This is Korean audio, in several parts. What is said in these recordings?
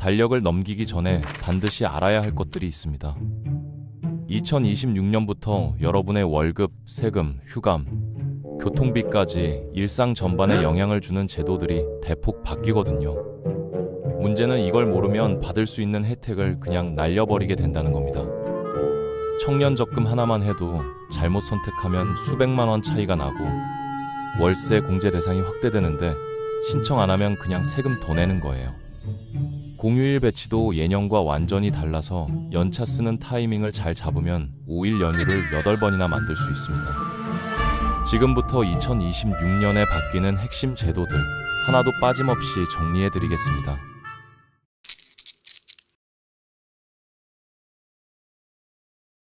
달력을 넘기기 전에 반드시 알아야 할 것들이 있습니다. 2026년부터 여러분의 월급, 세금, 휴감, 교통비까지 일상 전반에 영향을 주는 제도들이 대폭 바뀌거든요. 문제는 이걸 모르면 받을 수 있는 혜택을 그냥 날려버리게 된다는 겁니다. 청년 적금 하나만 해도 잘못 선택하면 수백만 원 차이가 나고 월세 공제 대상이 확대되는데 신청 안 하면 그냥 세금 더 내는 거예요. 공휴일 배치도 예년과 완전히 달라서 연차 쓰는 타이밍을 잘 잡으면 5일 연휴를 8번이나 만들 수 있습니다. 지금부터 2026년에 바뀌는 핵심 제도들 하나도 빠짐없이 정리해드리겠습니다.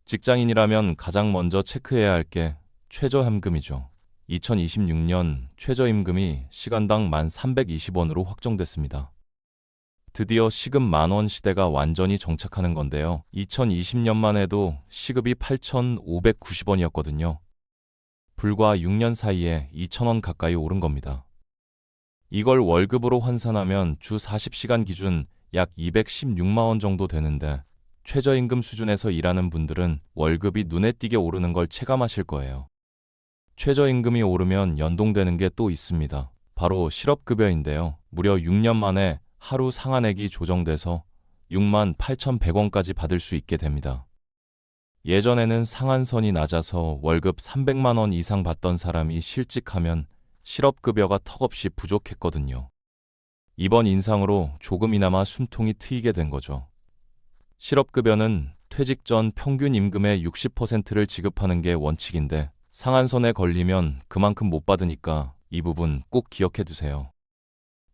직장인이라면 가장 먼저 체크해야 할 게 최저임금이죠. 2026년 최저임금이 시간당 1,320원으로 확정됐습니다. 드디어 시급 10,000원 시대가 완전히 정착하는 건데요. 2020년만 해도 시급이 8,590원이었거든요. 불과 6년 사이에 2,000원 가까이 오른 겁니다. 이걸 월급으로 환산하면 주 40시간 기준 약 216만 원 정도 되는데 최저임금 수준에서 일하는 분들은 월급이 눈에 띄게 오르는 걸 체감하실 거예요. 최저임금이 오르면 연동되는 게 또 있습니다. 바로 실업급여인데요. 무려 6년 만에 하루 상한액이 조정돼서 68,100원까지 받을 수 있게 됩니다. 예전에는 상한선이 낮아서 월급 300만 원 이상 받던 사람이 실직하면 실업급여가 턱없이 부족했거든요. 이번 인상으로 조금이나마 숨통이 트이게 된 거죠. 실업급여는 퇴직 전 평균 임금의 60%를 지급하는 게 원칙인데 상한선에 걸리면 그만큼 못 받으니까 이 부분 꼭 기억해 두세요.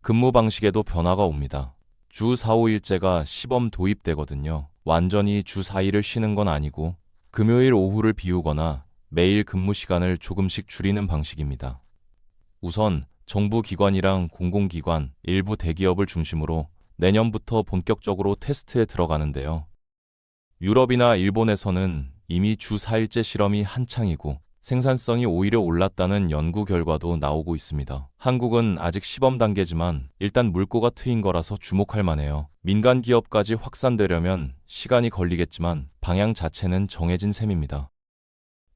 근무 방식에도 변화가 옵니다. 주 4, 5일제가 시범 도입되거든요. 완전히 주 4일을 쉬는 건 아니고 금요일 오후를 비우거나 매일 근무 시간을 조금씩 줄이는 방식입니다. 우선 정부기관이랑 공공기관, 일부 대기업을 중심으로 내년부터 본격적으로 테스트에 들어가는데요. 유럽이나 일본에서는 이미 주 4일제 실험이 한창이고 생산성이 오히려 올랐다는 연구 결과도 나오고 있습니다. 한국은 아직 시범 단계지만 일단 물꼬가 트인 거라서 주목할 만해요. 민간 기업까지 확산되려면 시간이 걸리겠지만 방향 자체는 정해진 셈입니다.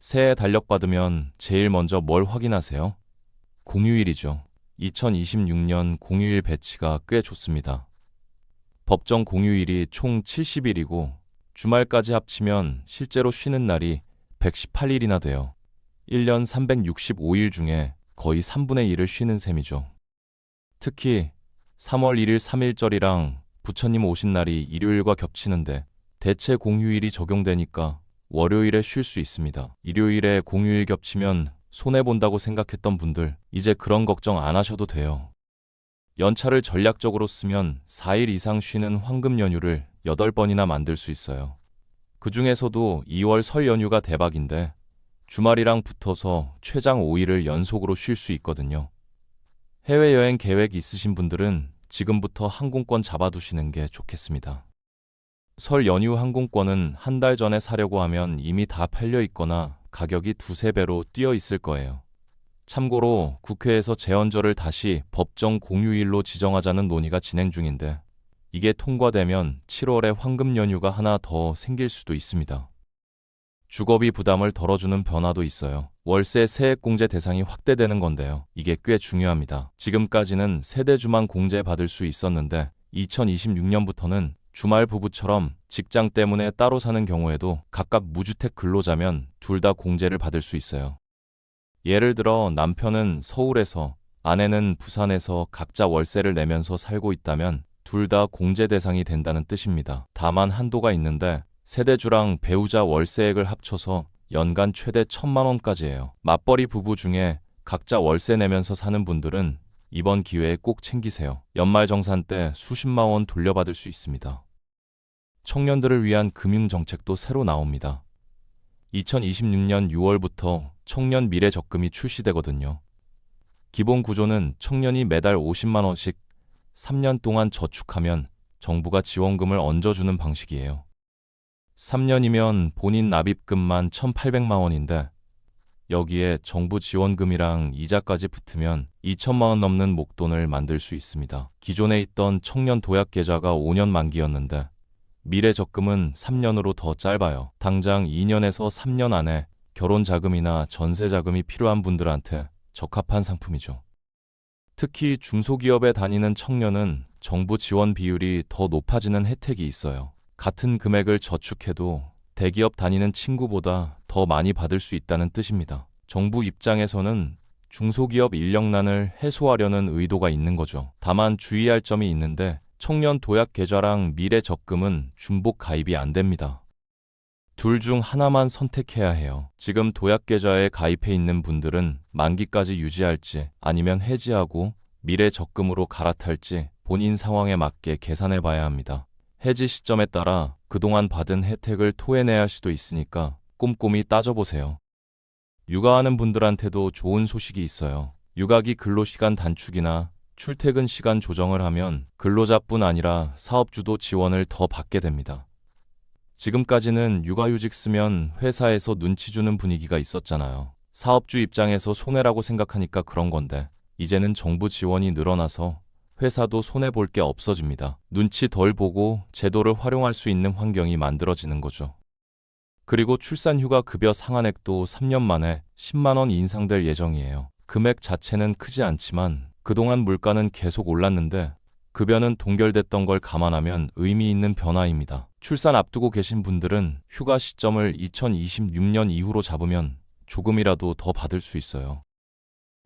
새해 달력 받으면 제일 먼저 뭘 확인하세요? 공휴일이죠. 2026년 공휴일 배치가 꽤 좋습니다. 법정 공휴일이 총 70일이고 주말까지 합치면 실제로 쉬는 날이 118일이나 돼요. 1년 365일 중에 거의 3분의 1을 쉬는 셈이죠. 특히 3월 1일 3.1절이랑 부처님 오신 날이 일요일과 겹치는데 대체 공휴일이 적용되니까 월요일에 쉴 수 있습니다. 일요일에 공휴일 겹치면 손해본다고 생각했던 분들 이제 그런 걱정 안 하셔도 돼요. 연차를 전략적으로 쓰면 4일 이상 쉬는 황금 연휴를 8번이나 만들 수 있어요. 그 중에서도 2월 설 연휴가 대박인데 주말이랑 붙어서 최장 5일을 연속으로 쉴 수 있거든요. 해외여행 계획 있으신 분들은 지금부터 항공권 잡아두시는 게 좋겠습니다. 설 연휴 항공권은 한 달 전에 사려고 하면 이미 다 팔려 있거나 가격이 2~3배로 뛰어 있을 거예요. 참고로 국회에서 제헌절을 다시 법정 공휴일로 지정하자는 논의가 진행 중인데 이게 통과되면 7월에 황금 연휴가 하나 더 생길 수도 있습니다. 주거비 부담을 덜어주는 변화도 있어요. 월세 세액 공제 대상이 확대되는 건데요. 이게 꽤 중요합니다. 지금까지는 세대주만 공제 받을 수 있었는데 2026년부터는 주말 부부처럼 직장 때문에 따로 사는 경우에도 각각 무주택 근로자면 둘 다 공제를 받을 수 있어요. 예를 들어 남편은 서울에서 아내는 부산에서 각자 월세를 내면서 살고 있다면 둘 다 공제 대상이 된다는 뜻입니다. 다만 한도가 있는데 세대주랑 배우자 월세액을 합쳐서 연간 최대 1,000만 원까지예요. 맞벌이 부부 중에 각자 월세 내면서 사는 분들은 이번 기회에 꼭 챙기세요. 연말정산 때 수십만 원 돌려받을 수 있습니다. 청년들을 위한 금융정책도 새로 나옵니다. 2026년 6월부터 청년 미래적금이 출시되거든요. 기본 구조는 청년이 매달 50만 원씩 3년 동안 저축하면 정부가 지원금을 얹어주는 방식이에요. 3년이면 본인 납입금만 1,800만 원인데 여기에 정부 지원금이랑 이자까지 붙으면 2천만 원 넘는 목돈을 만들 수 있습니다. 기존에 있던 청년 도약 계좌가 5년 만기였는데 미래 적금은 3년으로 더 짧아요. 당장 2년에서 3년 안에 결혼 자금이나 전세 자금이 필요한 분들한테 적합한 상품이죠. 특히 중소기업에 다니는 청년은 정부 지원 비율이 더 높아지는 혜택이 있어요. 같은 금액을 저축해도 대기업 다니는 친구보다 더 많이 받을 수 있다는 뜻입니다. 정부 입장에서는 중소기업 인력난을 해소하려는 의도가 있는 거죠. 다만 주의할 점이 있는데 청년 도약 계좌랑 미래 적금은 중복 가입이 안 됩니다. 둘 중 하나만 선택해야 해요. 지금 도약 계좌에 가입해 있는 분들은 만기까지 유지할지 아니면 해지하고 미래 적금으로 갈아탈지 본인 상황에 맞게 계산해 봐야 합니다. 해지 시점에 따라 그동안 받은 혜택을 토해내야 할 수도 있으니까 꼼꼼히 따져보세요. 육아하는 분들한테도 좋은 소식이 있어요. 육아기 근로시간 단축이나 출퇴근 시간 조정을 하면 근로자뿐 아니라 사업주도 지원을 더 받게 됩니다. 지금까지는 육아휴직 쓰면 회사에서 눈치 주는 분위기가 있었잖아요. 사업주 입장에서 손해라고 생각하니까 그런 건데 이제는 정부 지원이 늘어나서 회사도 손해볼 게 없어집니다. 눈치 덜 보고 제도를 활용할 수 있는 환경이 만들어지는 거죠. 그리고 출산휴가 급여 상한액도 3년 만에 10만 원 인상될 예정이에요. 금액 자체는 크지 않지만 그동안 물가는 계속 올랐는데 급여는 동결됐던 걸 감안하면 의미 있는 변화입니다. 출산 앞두고 계신 분들은 휴가 시점을 2026년 이후로 잡으면 조금이라도 더 받을 수 있어요.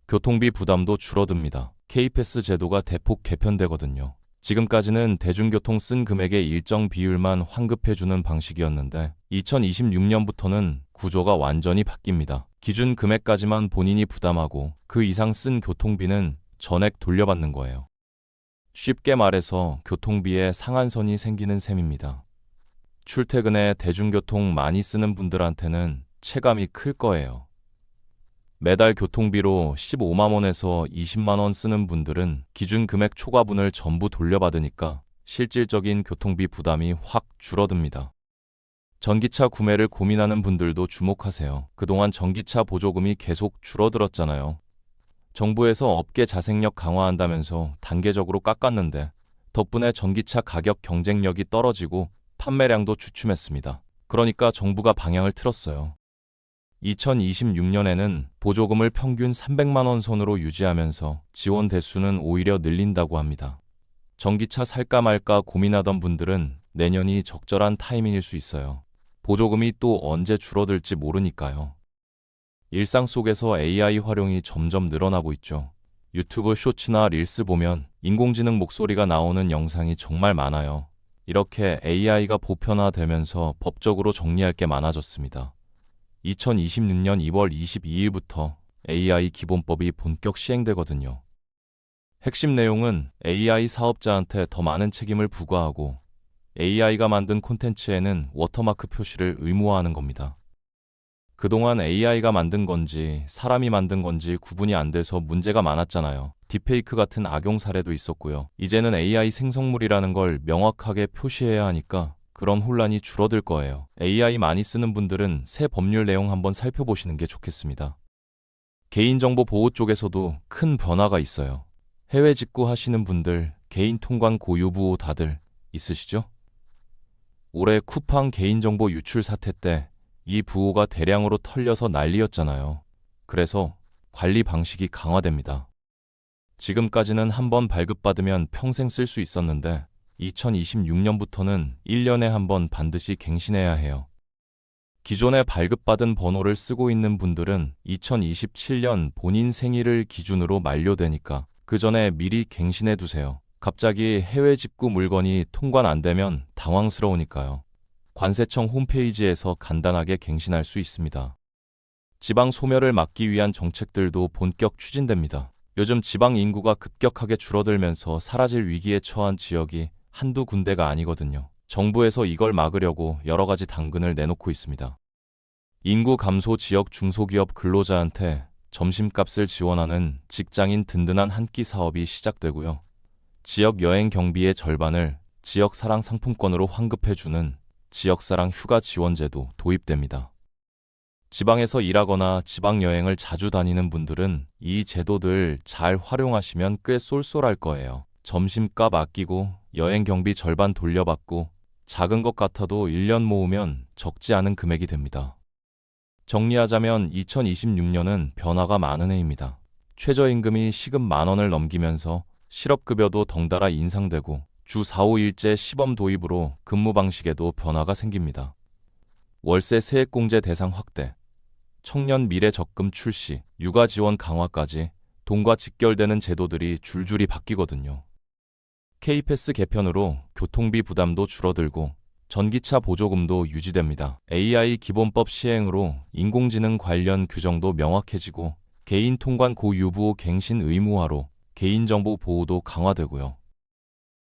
교통비 부담도 줄어듭니다. K패스 제도가 대폭 개편되거든요. 지금까지는 대중교통 쓴 금액의 일정 비율만 환급해주는 방식이었는데 2026년부터는 구조가 완전히 바뀝니다. 기준 금액까지만 본인이 부담하고 그 이상 쓴 교통비는 전액 돌려받는 거예요. 쉽게 말해서 교통비에 상한선이 생기는 셈입니다. 출퇴근에 대중교통 많이 쓰는 분들한테는 체감이 클 거예요. 매달 교통비로 15만 원에서 20만 원 쓰는 분들은 기준 금액 초과분을 전부 돌려받으니까 실질적인 교통비 부담이 확 줄어듭니다. 전기차 구매를 고민하는 분들도 주목하세요. 그동안 전기차 보조금이 계속 줄어들었잖아요. 정부에서 업계 자생력 강화한다면서 단계적으로 깎았는데 덕분에 전기차 가격 경쟁력이 떨어지고 판매량도 주춤했습니다. 그러니까 정부가 방향을 틀었어요. 2026년에는 보조금을 평균 300만 원 선으로 유지하면서 지원 대수는 오히려 늘린다고 합니다. 전기차 살까 말까 고민하던 분들은 내년이 적절한 타이밍일 수 있어요. 보조금이 또 언제 줄어들지 모르니까요. 일상 속에서 AI 활용이 점점 늘어나고 있죠. 유튜브 쇼츠나 릴스 보면 인공지능 목소리가 나오는 영상이 정말 많아요. 이렇게 AI가 보편화되면서 법적으로 정리할 게 많아졌습니다. 2026년 2월 22일부터 AI 기본법이 본격 시행되거든요. 핵심 내용은 AI 사업자한테 더 많은 책임을 부과하고 AI가 만든 콘텐츠에는 워터마크 표시를 의무화하는 겁니다. 그동안 AI가 만든 건지 사람이 만든 건지 구분이 안 돼서 문제가 많았잖아요. 딥페이크 같은 악용 사례도 있었고요. 이제는 AI 생성물이라는 걸 명확하게 표시해야 하니까 그런 혼란이 줄어들 거예요. AI 많이 쓰는 분들은 새 법률 내용 한번 살펴보시는 게 좋겠습니다. 개인정보 보호 쪽에서도 큰 변화가 있어요. 해외 직구 하시는 분들, 개인 통관 고유부호 다들 있으시죠? 올해 쿠팡 개인정보 유출 사태 때 이 부호가 대량으로 털려서 난리였잖아요. 그래서 관리 방식이 강화됩니다. 지금까지는 한번 발급받으면 평생 쓸 수 있었는데 2026년부터는 1년에 한 번 반드시 갱신해야 해요. 기존에 발급받은 번호를 쓰고 있는 분들은 2027년 본인 생일을 기준으로 만료되니까 그 전에 미리 갱신해 두세요. 갑자기 해외 직구 물건이 통관 안 되면 당황스러우니까요. 관세청 홈페이지에서 간단하게 갱신할 수 있습니다. 지방 소멸을 막기 위한 정책들도 본격 추진됩니다. 요즘 지방 인구가 급격하게 줄어들면서 사라질 위기에 처한 지역이 한두 군데가 아니거든요. 정부에서 이걸 막으려고 여러 가지 당근을 내놓고 있습니다. 인구 감소 지역 중소기업 근로자한테 점심값을 지원하는 직장인 든든한 한 끼 사업이 시작되고요. 지역 여행 경비의 절반을 지역사랑 상품권으로 환급해주는 지역사랑 휴가 지원제도 도입됩니다. 지방에서 일하거나 지방 여행을 자주 다니는 분들은 이 제도들 잘 활용하시면 꽤 쏠쏠할 거예요. 점심값 아끼고 여행 경비 절반 돌려받고 작은 것 같아도 1년 모으면 적지 않은 금액이 됩니다. 정리하자면 2026년은 변화가 많은 해입니다. 최저임금이 시급 10,000원을 넘기면서 실업급여도 덩달아 인상되고 주 4, 5일제 시범 도입으로 근무 방식에도 변화가 생깁니다. 월세 세액공제 대상 확대, 청년 미래 적금 출시, 육아 지원 강화까지 돈과 직결되는 제도들이 줄줄이 바뀌거든요. K패스 개편으로 교통비 부담도 줄어들고 전기차 보조금도 유지됩니다. AI 기본법 시행으로 인공지능 관련 규정도 명확해지고 개인 통관 고유부 갱신 의무화로 개인정보 보호도 강화되고요.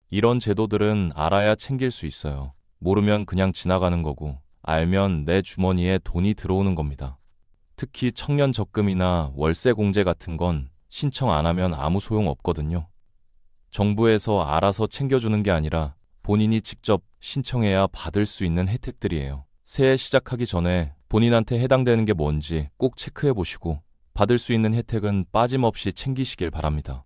이런 제도들은 알아야 챙길 수 있어요. 모르면 그냥 지나가는 거고 알면 내 주머니에 돈이 들어오는 겁니다. 특히 청년 적금이나 월세 공제 같은 건 신청 안 하면 아무 소용 없거든요. 정부에서 알아서 챙겨주는 게 아니라 본인이 직접 신청해야 받을 수 있는 혜택들이에요. 새해 시작하기 전에 본인한테 해당되는 게 뭔지 꼭 체크해 보시고 받을 수 있는 혜택은 빠짐없이 챙기시길 바랍니다.